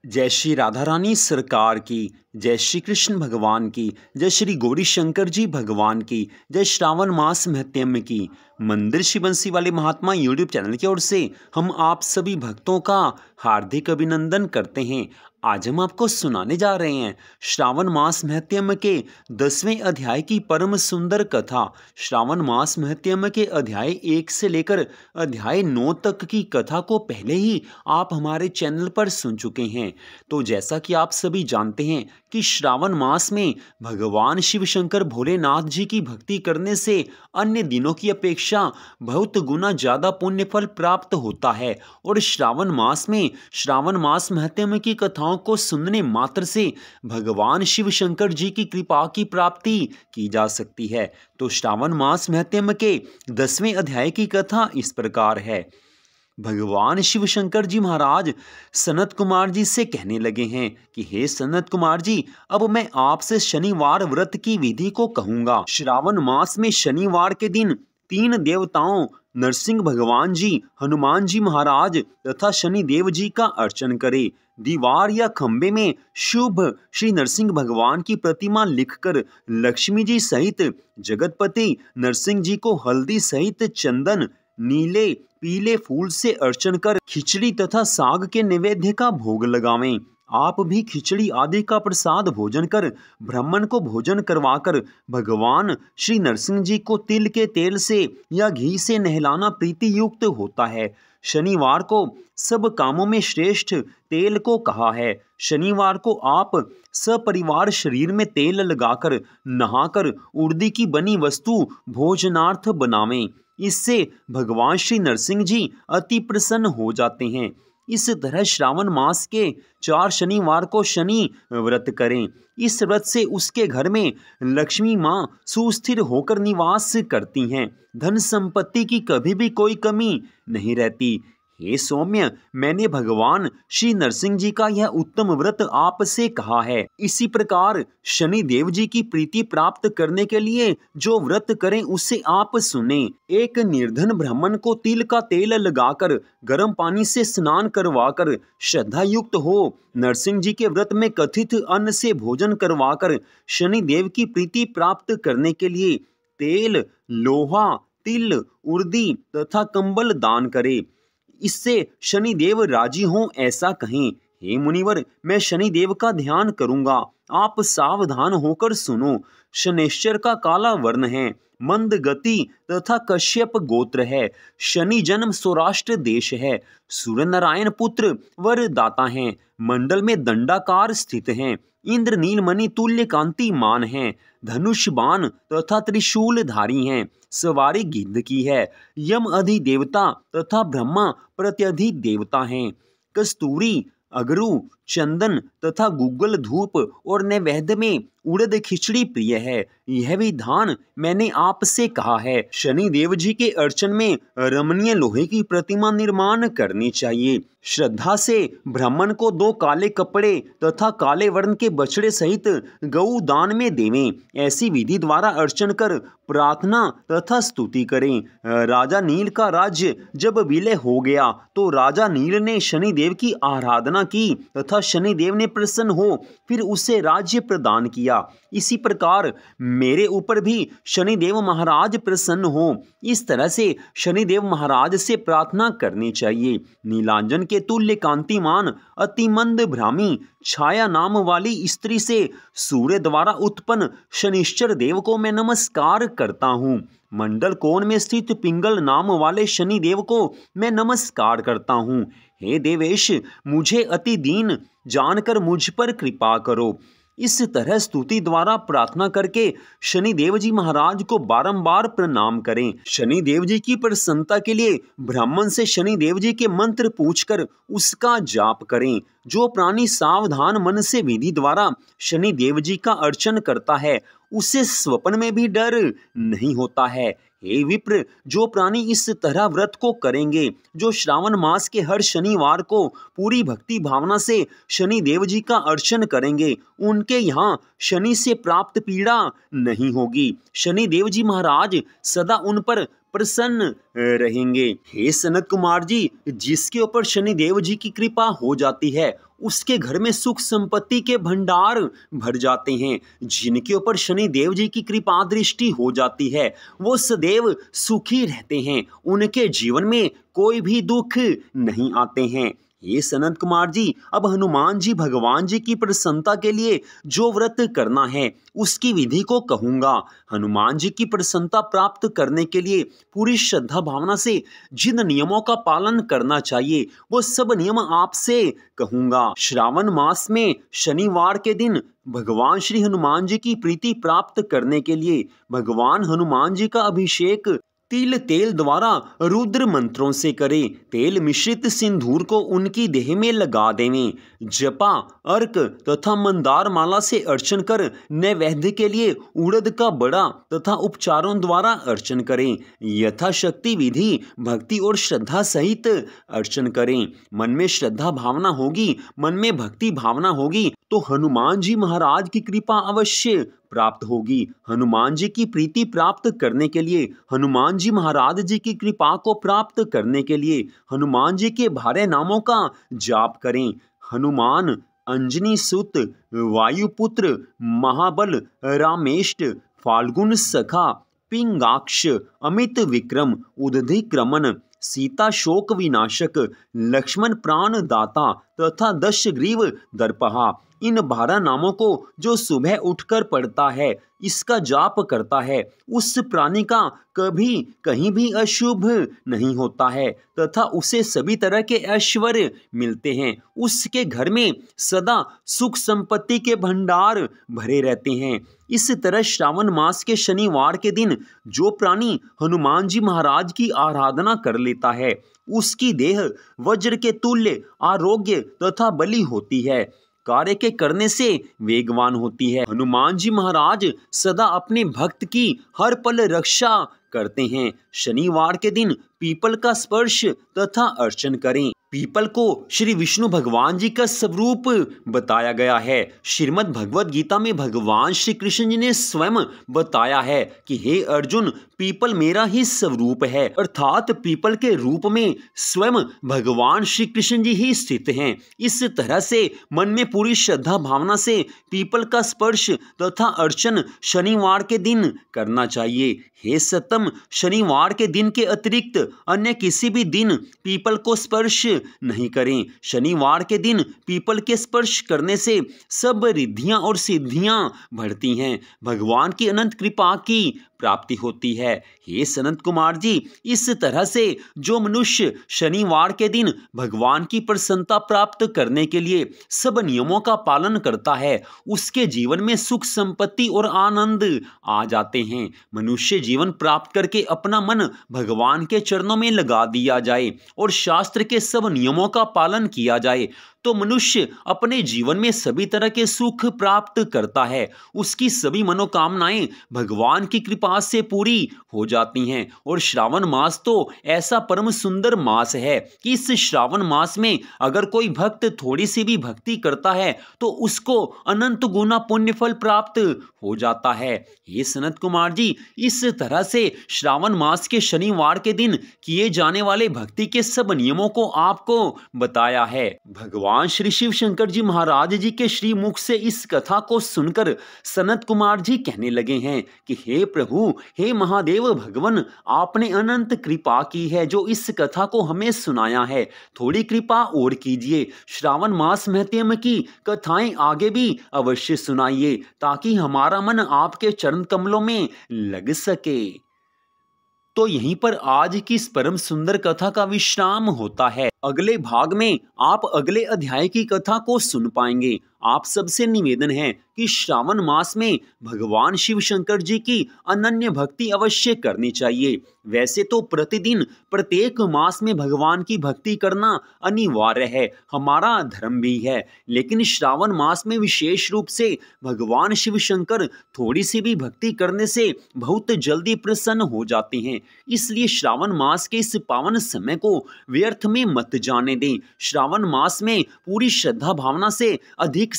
जय श्री राधा रानी सरकार की, जय श्री कृष्ण भगवान की, जय श्री गौरी शंकर जी भगवान की, जय श्रावण मास महत्म्य की। मंदिर श्री बंसी वाले महात्मा यूट्यूब चैनल की ओर से हम आप सभी भक्तों का हार्दिक अभिनंदन करते हैं। आज हम आपको सुनाने जा रहे हैं श्रावण मास महत्म्य के 10वें अध्याय की परम सुंदर कथा। श्रावण मास महत्म्य के अध्याय 1 से लेकर अध्याय 9 तक की कथा को पहले ही आप हमारे चैनल पर सुन चुके हैं। तो जैसा कि आप सभी जानते हैं कि श्रावण मास में भगवान शिव शंकर भोलेनाथ जी की भक्ति करने से अन्य दिनों की अपेक्षा बहुत गुना ज़्यादा पुण्य फल प्राप्त होता है। और श्रावण मास में श्रावण मास महत्म्य की कथाओं को सुनने मात्र से भगवान शिव शंकर जी की कृपा की प्राप्ति की जा सकती है। तो श्रावण मास महत्म्य के 10वें अध्याय की कथा इस प्रकार है। भगवान शिव शंकर जी महाराज सनत कुमार जी से कहने लगे हैं कि हे सनत कुमार जी, अब मैं आपसे शनिवार व्रत की विधि को कहूंगा। श्रावण मास में शनिवार के दिन 3 देवताओं नरसिंह भगवान जी, हनुमान जी महाराज तथा शनिदेव जी का अर्चन करें। दीवार या खंबे में शुभ श्री नरसिंह भगवान की प्रतिमा लिखकर लक्ष्मी जी सहित जगतपति नरसिंह जी को हल्दी सहित चंदन, नीले पीले फूल से अर्चन कर खिचड़ी तथा साग के नैवेद्य का भोग लगावें। आप भी खिचड़ी आदि का प्रसाद भोजन कर ब्राह्मण को भोजन करवाकर भगवान श्री नरसिंह जी को तिल के तेल से या घी से नहलाना प्रीति युक्त होता है। शनिवार को सब कामों में श्रेष्ठ तेल को कहा है। शनिवार को आप सपरिवार शरीर में तेल लगाकर नहाकर उर्दी की बनी वस्तु भोजनार्थ बनावें। इससे भगवान श्री नरसिंह जी अति प्रसन्न हो जाते हैं। इस तरह श्रावण मास के 4 शनिवार को शनि व्रत करें। इस व्रत से उसके घर में लक्ष्मी माँ सुस्थिर होकर निवास करती हैं। धन संपत्ति की कभी भी कोई कमी नहीं रहती। हे सौम्य, मैंने भगवान श्री नरसिंह जी का यह उत्तम व्रत आपसे कहा है। इसी प्रकार शनि देव जी की प्रीति प्राप्त करने के लिए जो व्रत करें उसे आप सुने। एक निर्धन ब्राह्मण को तिल का तेल लगाकर गर्म पानी से स्नान करवाकर श्रद्धा युक्त हो नरसिंह जी के व्रत में कथित अन्न से भोजन करवाकर शनि देव की प्रीति प्राप्त करने के लिए तेल, लोहा, तिल, उर्दी तथा कंबल दान करे। इससे शनिदेव राजी हों ऐसा कहें। हे मुनिवर, मैं शनिदेव का ध्यान करूंगा, आप सावधान होकर सुनो। शनेश्वर का काला वर्ण है, मंद गति तथा कश्यप गोत्र है। शनि जन्म सौराष्ट्र देश है। सूर्य नारायण पुत्र वरदाता हैं। मंडल में दंडाकार स्थित हैं। इंद्र नीलमणि तुल्य कांतिमान हैं। धनुष बाण तथा त्रिशूल धारी हैं। सवारी गिद्ध की है। यम अधि देवता तथा ब्रह्मा प्रत्यधि देवता हैं। कस्तूरी, अगरू, चंदन तथा गुग्गल धूप और नैवेद्य में उड़द खिचड़ी प्रिय है। यह विधान मैंने आपसे कहा है। शनि देव जी के अर्चन में रमणीय लोहे की प्रतिमा निर्माण करनी चाहिए। श्रद्धा से ब्राह्मण को 2 काले कपड़े तथा काले वर्ण के बछड़े सहित गऊ दान में देवें। ऐसी विधि द्वारा अर्चन कर प्रार्थना तथा स्तुति करें। राजा नील का राज्य जब विलय हो गया तो राजा नील ने शनिदेव की आराधना की तथा शनिदेव ने प्रसन्न हो फिर उसे राज्य प्रदान किया। इसी प्रकार मेरे ऊपर भी शनिदेव महाराज प्रसन्न हो। इस तरह से शनिदेव महाराज से प्रार्थना करनी चाहिए। नीलांजन के तुल्य कांतिमान अति मंद भ्रामी छाया नाम वाली स्त्री से सूर्य द्वारा उत्पन्न शनिश्चर देव को मैं नमस्कार करता हूँ। मंडल कोण में स्थित पिंगल नाम वाले शनि देव को मैं नमस्कार करता हूँ। हे देवेश, मुझे अति दीन जानकर मुझ पर कृपा करो। इस तरह स्तुति द्वारा प्रार्थना करके शनि देव जी महाराज को बारंबार प्रणाम करें। शनि देव जी की प्रसन्नता के लिए ब्राह्मण से शनि देव जी के मंत्र पूछकर उसका जाप करें। जो प्राणी सावधान मन से विधि द्वारा शनि देव जी का अर्चन करता है उसे स्वप्न में भी डर नहीं होता है। हे विप्र, जो प्राणी इस तरह व्रत को करेंगे, जो श्रावण मास के हर शनिवार को पूरी भक्ति भावना से शनि देव जी का अर्चन करेंगे, उनके यहाँ शनि से प्राप्त पीड़ा नहीं होगी। शनि देव जी महाराज सदा उन पर प्रसन्न रहेंगे। हे सनत कुमार जी, जिसके ऊपर शनिदेव जी की कृपा हो जाती है उसके घर में सुख संपत्ति के भंडार भर जाते हैं। जिनके ऊपर शनिदेव जी की कृपा दृष्टि हो जाती है वो सदैव सुखी रहते हैं, उनके जीवन में कोई भी दुख नहीं आते हैं। ये सनत कुमार जी, अब हनुमान जी भगवान जी की प्रसन्नता के लिए जो व्रत करना है उसकी विधि को कहूँगा। हनुमान जी की प्रसन्नता प्राप्त करने के लिए पूरी श्रद्धा भावना से जिन नियमों का पालन करना चाहिए वो सब नियम आपसे कहूँगा। श्रावण मास में शनिवार के दिन भगवान श्री हनुमान जी की प्रीति प्राप्त करने के लिए भगवान हनुमान जी का अभिषेक तिल तेल द्वारा रुद्र मंत्रों से करें। तेल मिश्रित सिंदूर को उनकी देह में लगा देवें। जपा, अर्क तथा मंदार माला से अर्चन कर नैवेद्य के लिए उड़द का बड़ा तथा उपचारों द्वारा अर्चन करें। यथाशक्ति विधि भक्ति और श्रद्धा सहित अर्चन करें। मन में श्रद्धा भावना होगी, मन में भक्ति भावना होगी तो हनुमान जी महाराज की कृपा अवश्य प्राप्त होगी। हनुमान जी की प्रीति प्राप्त करने के लिए, हनुमान जी महाराज जी की कृपा को प्राप्त करने के लिए हनुमान जी के भारे नामों का जाप करें। हनुमान, अंजनी सुत, वायुपुत्र, महाबल, रामेष्ट, फाल्गुन सखा, पिंगाक्ष, अमित विक्रम, उदधिक्रमण, सीता शोक विनाशक, लक्ष्मण प्राण दाता तथा दशग्रीव दर्पहा। इन 12 नामों को जो सुबह उठकर पढ़ता है, इसका जाप करता है, उस प्राणी का कभी कहीं भी अशुभ नहीं होता है तथा उसे सभी तरह के ऐश्वर्य मिलते हैं। उसके घर में सदा सुख संपत्ति के भंडार भरे रहते हैं। इस तरह श्रावण मास के शनिवार के दिन जो प्राणी हनुमान जी महाराज की आराधना कर लेता है उसकी देह वज्र के तुल्य आरोग्य तथा बली होती है, कार्य के करने से वेगवान होती है। हनुमान जी महाराज सदा अपने भक्त की हर पल रक्षा करते हैं। शनिवार के दिन पीपल का स्पर्श तथा अर्चन करें। पीपल को श्री विष्णु भगवान जी का स्वरूप बताया गया है। श्रीमद् भगवद गीता में भगवान श्री कृष्ण जी ने स्वयं बताया है कि हे अर्जुन, पीपल मेरा ही स्वरूप है, अर्थात पीपल के रूप में स्वयं भगवान श्री कृष्ण जी ही स्थित हैं। इस तरह से मन में पूरी श्रद्धा भावना से पीपल का स्पर्श तथा अर्चन शनिवार के दिन करना चाहिए। हे सतम, शनिवार के दिन के अतिरिक्त अन्य किसी भी दिन पीपल को स्पर्श नहीं करें। शनिवार के दिन पीपल के स्पर्श करने से सब रिद्धियां और सिद्धियां बढ़ती हैं, भगवान की अनंत कृपा की प्राप्ति होती है। हे सनत कुमार जी, इस तरह से जो मनुष्य शनिवार के दिन भगवान की प्रसन्नता प्राप्त करने के लिए सब नियमों का पालन करता है उसके जीवन में सुख संपत्ति और आनंद आ जाते हैं। मनुष्य जीवन प्राप्त करके अपना मन भगवान के चरणों में लगा दिया जाए और शास्त्र के सब नियमों का पालन किया जाए तो मनुष्य अपने जीवन में सभी तरह के सुख प्राप्त करता है। उसकी सभी मनोकामनाएं भगवान की कृपा से पूरी हो जाती हैं। और श्रावण मास तो ऐसा परम सुंदर मास है कि इस श्रावण मास में अगर कोई भक्त थोड़ी सी भी भक्ति करता है तो उसको अनंत गुना पुण्य फल प्राप्त हो जाता है। ये सनत कुमार जी, इस तरह से श्रावण मास के शनिवार के दिन किए जाने वाले भक्ति के सब नियमों को आपको बताया है। भगवान श्री शिव शंकर जी महाराज जी के श्री मुख से इस कथा को सुनकर सनत कुमार जी कहने लगे हैं कि हे प्रभु, हे महादेव भगवान, आपने अनंत कृपा की है जो इस कथा को हमें सुनाया है। थोड़ी कृपा और कीजिए, श्रावण मास महत्म की कथाएं आगे भी अवश्य सुनाइए ताकि हमारा मन आपके चरण कमलों में लग सके। तो यहीं पर आज की इस परम सुंदर कथा का विश्राम होता है। अगले भाग में आप अगले अध्याय की कथा को सुन पाएंगे। आप सबसे निवेदन है कि श्रावण मास में भगवान शिव शंकर जी की अनन्य भक्ति अवश्य करनी चाहिए। वैसे तो प्रतिदिन प्रत्येक मास में भगवान की भक्ति करना अनिवार्य है, हमारा धर्म भी है, लेकिन श्रावण मास में विशेष रूप से भगवान शिव शंकर थोड़ी सी भी भक्ति करने से बहुत जल्दी प्रसन्न हो जाते हैं। इसलिए श्रावण मास के इस पावन समय को व्यर्थ में मत जाने दें। श्रावण मास में पूरी श्रद्धा भावना से अधिक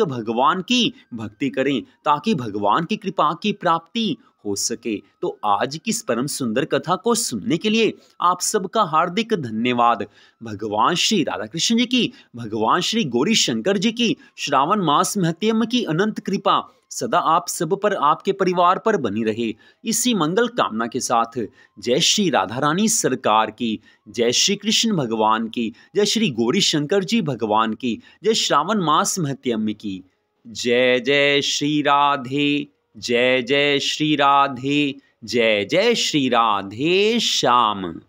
भगवान की भक्ति करें ताकि भगवान की कृपा की प्राप्ति हो सके। तो आज की इस परम सुंदर कथा को सुनने के लिए आप सबका हार्दिक धन्यवाद। भगवान श्री राधा कृष्ण जी की, भगवान श्री गौरी शंकर जी की, श्रावण मास महत्म की अनंत कृपा सदा आप सब पर, आपके परिवार पर बनी रहे। इसी मंगल कामना के साथ जय श्री राधा रानी सरकार की, जय श्री कृष्ण भगवान की, जय श्री गौरी शंकर जी भगवान की, जय श्रावण मास महत्म की। जय जय श्री राधे, जय जय श्री राधे, जय जय श्री राधे श्याम।